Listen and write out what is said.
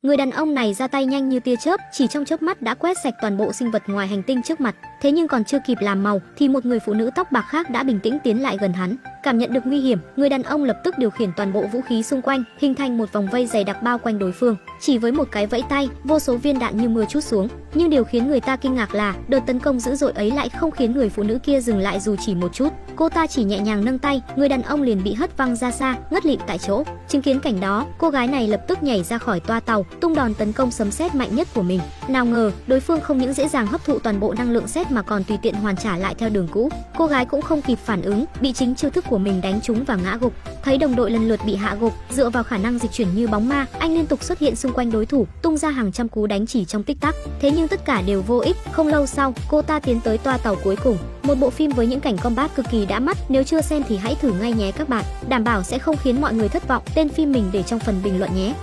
Người đàn ông này ra tay nhanh như tia chớp, chỉ trong chớp mắt đã quét sạch toàn bộ sinh vật ngoài hành tinh trước mặt. Thế nhưng còn chưa kịp làm màu thì một người phụ nữ tóc bạc khác đã bình tĩnh tiến lại gần hắn. Cảm nhận được nguy hiểm, người đàn ông lập tức điều khiển toàn bộ vũ khí xung quanh, hình thành một vòng vây dày đặc bao quanh đối phương. Chỉ với một cái vẫy tay, vô số viên đạn như mưa trút xuống. Nhưng điều khiến người ta kinh ngạc là đợt tấn công dữ dội ấy lại không khiến người phụ nữ kia dừng lại dù chỉ một chút. Cô ta chỉ nhẹ nhàng nâng tay, người đàn ông liền bị hất văng ra xa, ngất lịm tại chỗ. Chứng kiến cảnh đó, cô gái này lập tức nhảy ra khỏi toa tàu, tung đòn tấn công sấm sét mạnh nhất của mình. Nào ngờ, đối phương không những dễ dàng hấp thụ toàn bộ năng lượng sét mà còn tùy tiện hoàn trả lại theo đường cũ. Cô gái cũng không kịp phản ứng, bị chính chiêu thức của mình đánh trúng và ngã gục. Thấy đồng đội lần lượt bị hạ gục, dựa vào khả năng dịch chuyển như bóng ma, anh liên tục xuất hiện xung quanh đối thủ, tung ra hàng trăm cú đánh chỉ trong tích tắc. Thế nhưng tất cả đều vô ích. Không lâu sau, cô ta tiến tới toa tàu cuối cùng. Một bộ phim với những cảnh combat cực kỳ đã mắt, nếu chưa xem thì hãy thử ngay nhé các bạn. Đảm bảo sẽ không khiến mọi người thất vọng. Tên phim mình để trong phần bình luận nhé.